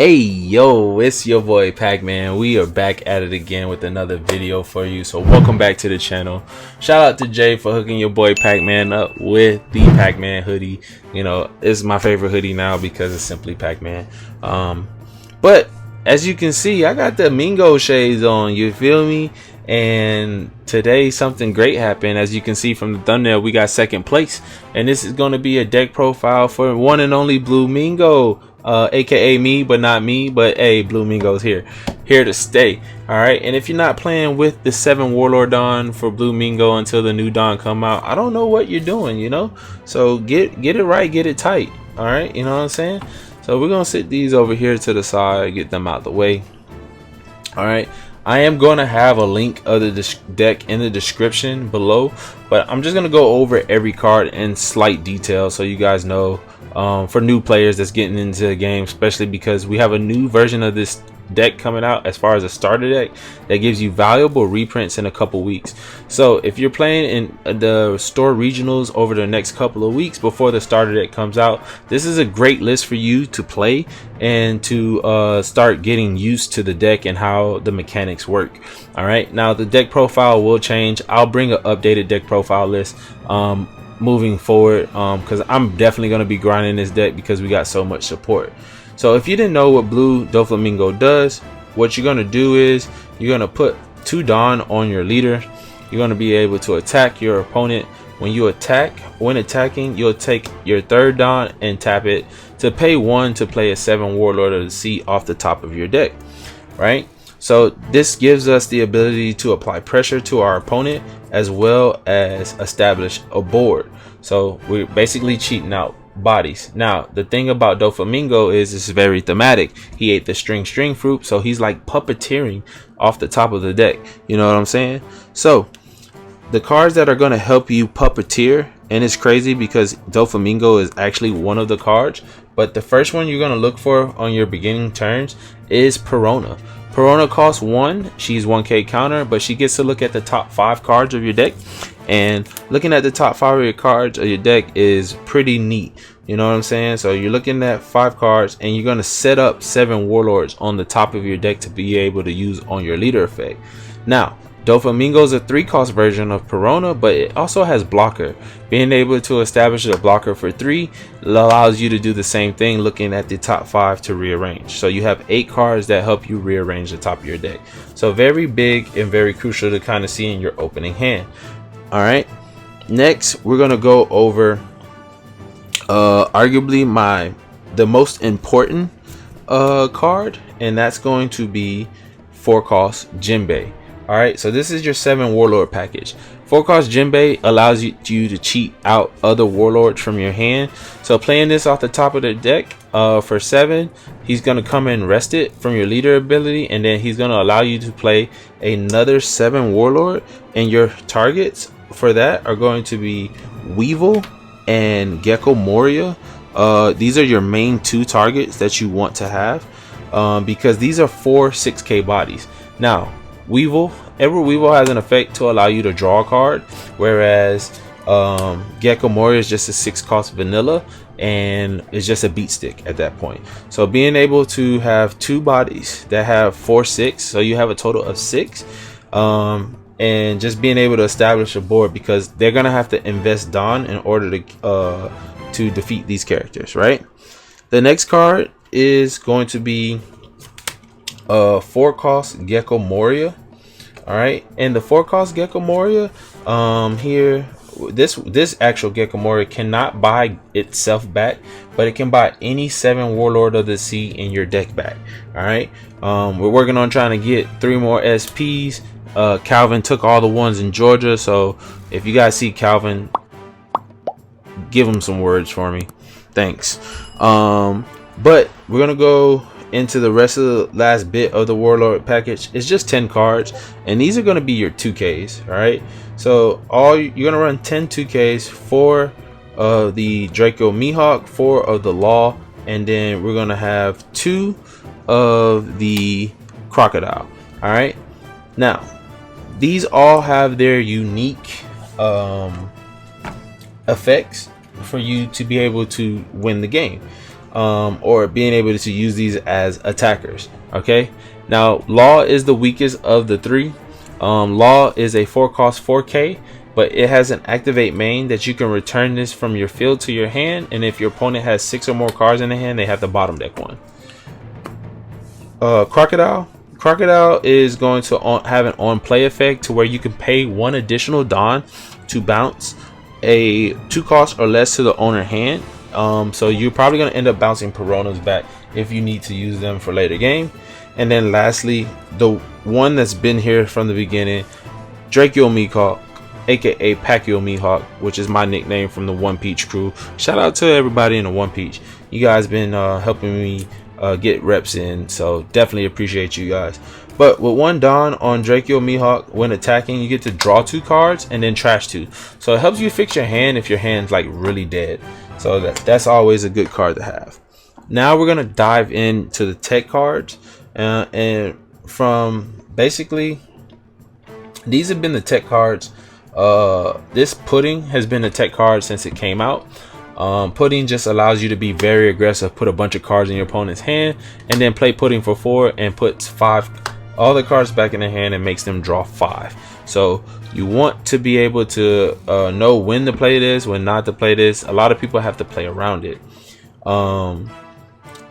Hey yo, it's your boy Pac-Man. We are back at it again with another video for you. So welcome back to the channel. Shout out to Jay for hooking your boy Pac-Man up with the Pac-Man hoodie. You know, it's my favorite hoodie now because it's simply Pac-Man. But as you can see, I got the Mingo shades on, you feel me? And today something great happened. As you can see from the thumbnail, we got second place, and this is going to be a deck profile for one and only Blue Mingo, aka me, but not me. But hey, Blue Mingo's here to stay. All right, and if you're not playing with the 7 Warlord Dawn for Blue Mingo until the new Dawn come out, I don't know what you're doing, you know. So get it right, get it tight. All right, you know what I'm saying? So we're gonna sit these over here to the side, get them out the way. All right, I am going to have a link of the deck in the description below, but I'm just going to go over every card in slight detail so you guys know, for new players that's getting into the game, especially because we have a new version of this deck coming out as far as a starter deck that gives you valuable reprints in a couple weeks. So if you're playing in the store regionals over the next couple of weeks before the starter deck comes out, this is a great list for you to play and to start getting used to the deck and how the mechanics work. All right, now the deck profile will change. I'll bring an updated deck profile list moving forward, because I'm definitely going to be grinding this deck because we got so much support. So if you didn't know what Blue Doflamingo does, what you're going to do is you're going to put 2 Dawn on your leader. You're going to be able to attack your opponent. When attacking, you'll take your 3rd Dawn and tap it to pay 1 to play a 7 Warlord of the Sea off the top of your deck, right? So this gives us the ability to apply pressure to our opponent as well as establish a board. So we're basically cheating out bodies. Now the thing about Doflamingo is it's very thematic. He ate the string fruit, so he's like puppeteering off the top of the deck, you know what I'm saying? So the cards that are going to help you puppeteer, and it's crazy because Doflamingo is actually one of the cards, but the first one you're going to look for on your beginning turns is Perona. Perona costs 1. She's 1k counter, but she gets to look at the top 5 cards of your deck, and looking at the top 5 of your cards of your deck is pretty neat, you know what I'm saying? So you're looking at 5 cards and you're going to set up 7 warlords on the top of your deck to be able to use on your leader effect. Now Doflamingo is a 3-cost version of Perona, but it also has blocker. Being able to establish a blocker for 3 allows you to do the same thing looking at the top 5 to rearrange. So you have 8 cards that help you rearrange the top of your deck. So very big and very crucial to kind of see in your opening hand. All right, next we're gonna go over arguably the most important card, and that's going to be 4-cost Jinbei. All right, so this is your 7 Warlord package. 4-cost Jinbei allows you to cheat out other warlords from your hand. So playing this off the top of the deck for 7, he's going to come in rested from your leader ability, and then he's going to allow you to play another 7 warlord, and your targets for that are going to be Weevil and Gecko Moria. These are your main 2 targets that you want to have, because these are 4 6k bodies. Now every Weevil has an effect to allow you to draw a card, whereas Gecko Moria is just a 6-cost vanilla and it's just a beat stick at that point. So being able to have 2 bodies that have 4/6, so you have a total of 6, and just being able to establish a board, because they're gonna have to invest Dawn in order to defeat these characters, right? The next card is going to be 4-cost Gecko Moria. All right, and the 4-cost Gecko Moria, here, this actual Gecko Moria cannot buy itself back, but it can buy any 7 Warlord of the Sea in your deck back. All right, we're working on trying to get 3 more SPs. Calvin took all the ones in Georgia, so if you guys see Calvin, give him some words for me, thanks. But we're gonna go into the rest of the last bit of the Warlord package. It's just 10 cards, and these are going to be your 2Ks. All right, so you're going to run 10 2Ks, 4 of the Draco Mihawk, 4 of the Law, and then we're going to have 2 of the Crocodile. All right, now these all have their unique effects for you to be able to win the game. or being able to use these as attackers. Okay, now Law is the weakest of the three. Law is a 4-cost 4K, but it has an activate main that you can return this from your field to your hand, and if your opponent has 6 or more cards in the hand, they have to bottom deck one. Crocodile is going to have an on play effect to where you can pay 1 additional Don to bounce a 2-cost or less to the owner hand. So you're probably going to end up bouncing Piranhas back if you need to use them for later game. And then lastly, the one that's been here from the beginning, Drakeo Mihawk, aka Pacquiao Mihawk, which is my nickname from the One Piece crew. Shout out to everybody in the One Piece. You guys been helping me get reps in, so definitely appreciate you guys. But with 1 Don on Drakeo Mihawk, when attacking, you get to draw 2 cards and then trash 2. So it helps you fix your hand if your hand's like really dead. So that's always a good card to have. Now we're gonna dive into the tech cards, and from basically these have been the tech cards. This Pudding has been a tech card since it came out. Pudding just allows you to be very aggressive, put a bunch of cards in your opponent's hand, and then play Pudding for 4 and puts all the cards back in their hand and makes them draw 5. So you want to be able to know when to play this, when not to play this. A lot of people have to play around it.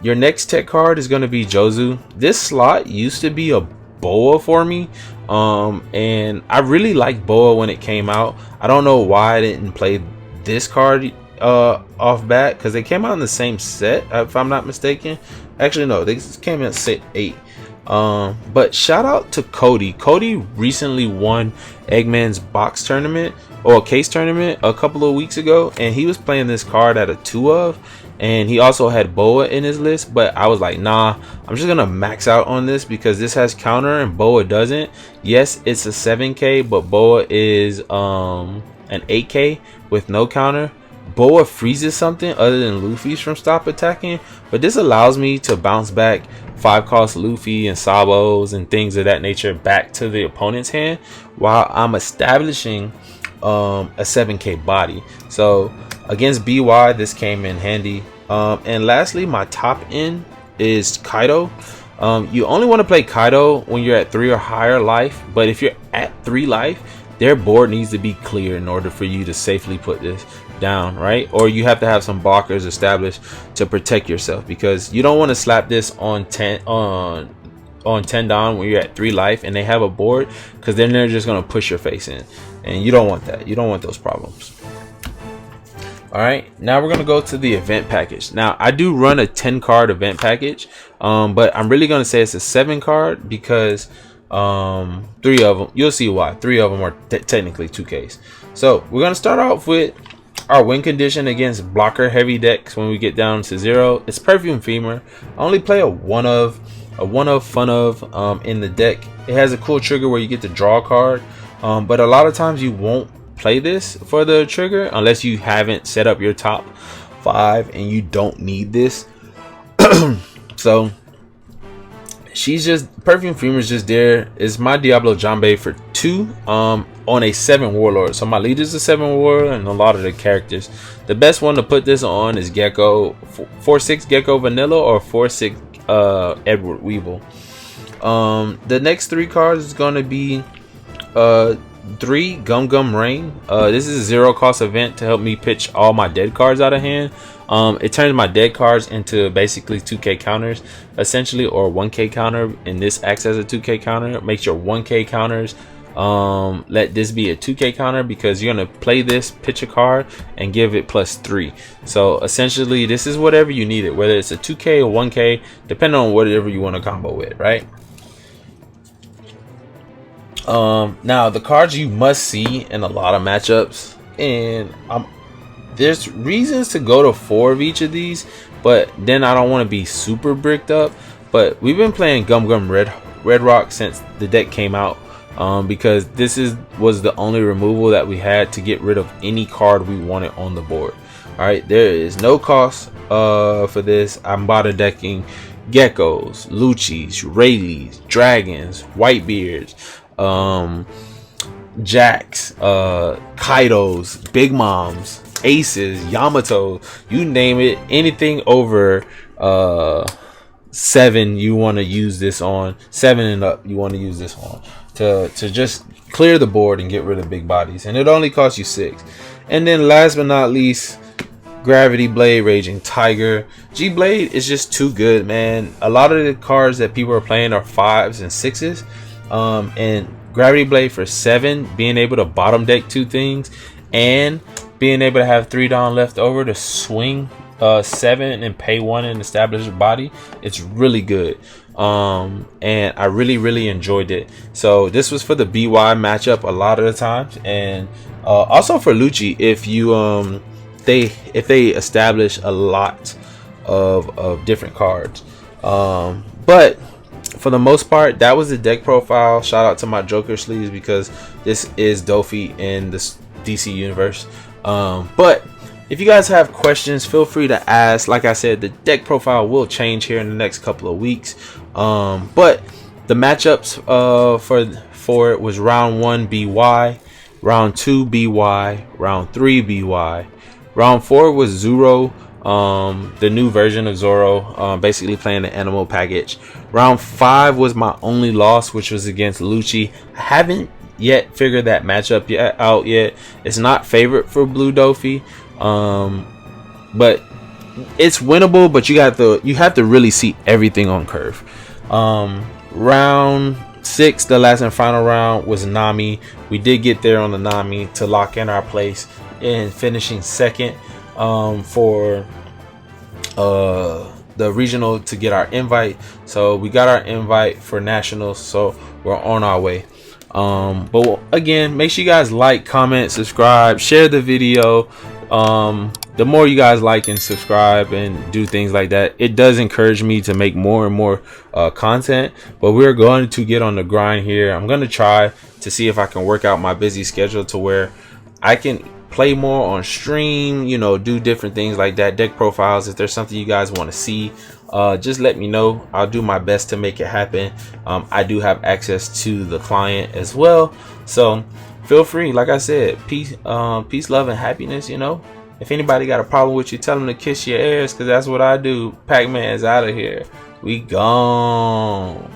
Your next tech card is going to be Jozu. This slot used to be a Boa for me, and I really liked Boa when it came out. I don't know why I didn't play this card off bat, because they came out in the same set, if I'm not mistaken. Actually no, they came in set 8. But shout out to Cody. Cody recently won Eggman's box tournament or case tournament a couple of weeks ago, and he was playing this card at a 2 of, and he also had Boa in his list. But I was like, nah, I'm just gonna max out on this because this has counter and Boa doesn't. Yes, it's a 7K, but Boa is an 8K with no counter. Boa freezes something other than Luffy's from stop attacking, but this allows me to bounce back 5-cost Luffy and Sabos and things of that nature back to the opponent's hand while I'm establishing a 7K body. So against BY, this came in handy. And lastly, my top end is Kaido. You only want to play Kaido when you're at 3 or higher life, but if you're at 3 life, their board needs to be clear in order for you to safely put this down, right? Or you have to have some blockers established to protect yourself, because you don't want to slap this on 10 Don when you're at 3 life and they have a board, because then they're just going to push your face in, and you don't want that. You don't want those problems. All right, now we're going to go to the event package. Now I do run a 10 card event package, but I'm really going to say it's a 7 card because 3 of them, you'll see why. 3 of them are technically 2Ks. So we're going to start off with our win condition against blocker heavy decks. When we get down to 0, it's Perfume Femur. I only play a one of fun of in the deck. It has a cool trigger where you get to draw a card, but a lot of times you won't play this for the trigger unless you haven't set up your top 5 and you don't need this. So she's just, Perfume Femur is just there. It's my Diablo Jambe for 2 on a 7 Warlord. So my leader is a 7 Warlord, and a lot of the characters. The best one to put this on is Gecko, 4/6 Gecko Vanilla or 4/6 Edward Weevil. The next 3 cards is going to be 3 Gum Gum Rain. This is a 0 cost event to help me pitch all my dead cards out of hand. It turns my dead cards into basically 2K counters essentially, or 1K counter, and this acts as a 2K counter. It makes your 1K counters let this be a 2K counter, because you're gonna play this, pitch a card, and give it +3. So essentially this is whatever you need it, whether it's a 2K or 1K, depending on whatever you want to combo with, right? Now the cards you must see in a lot of matchups, and there's reasons to go to 4 of each of these, but then I don't want to be super bricked up. But we've been playing Gum Gum Red Rock since the deck came out, because this was the only removal that we had to get rid of any card we wanted on the board. All right, there is no cost for this. I'm bottom decking Geckos, Luccis, Rayleighs, Dragons, Whitebeards, Jacks, Kaidos, Big Moms, Aces, Yamato, you name it, anything over 7 you want to use this on, 7 and up you want to use this on to just clear the board and get rid of big bodies, and it only costs you 6. And then last but not least, Gravity Blade, Raging Tiger. G Blade is just too good, man. A lot of the cards that people are playing are 5s and 6s, and Gravity Blade for 7, being able to bottom deck 2 things and being able to have 3 down left over to swing 7 and pay 1 and establish a body, it's really good. And I really enjoyed it. So this was for the BY matchup a lot of the times, and also for Lucci if you if they establish a lot of different cards. But for the most part, that was the deck profile. Shout out to my Joker sleeves, because this is Dofi in the DC universe. But if you guys have questions, feel free to ask. Like I said, the deck profile will change here in the next couple of weeks. But the matchups for it was round 1 BY, round 2 BY, round 3 BY, round 4 was Zoro, the new version of Zoro, basically playing the animal package. Round 5 was my only loss, which was against Lucci. I haven't yet figured that matchup out yet. It's not favorite for Blue Dofi, but it's winnable. But you have to really see everything on curve. Round 6, the last and final round, was Nami. We did get there on the Nami to lock in our place in finishing second for the regional to get our invite. So we got our invite for nationals, so we're on our way. But again, make sure you guys like, comment, subscribe, share the video. The more you guys like and subscribe and do things like that, it does encourage me to make more and more content. But we're going to get on the grind here. I'm going to try to see if I can work out my busy schedule to where I can play more on stream, you know, do different things like that, deck profiles. If there's something you guys want to see, just let me know. I'll do my best to make it happen. I do have access to the client as well, so feel free. Like I said, peace, love, and happiness. You know, if anybody got a problem with you, tell them to kiss your ears, because that's what I do. Pac-Man's out of here. We gone.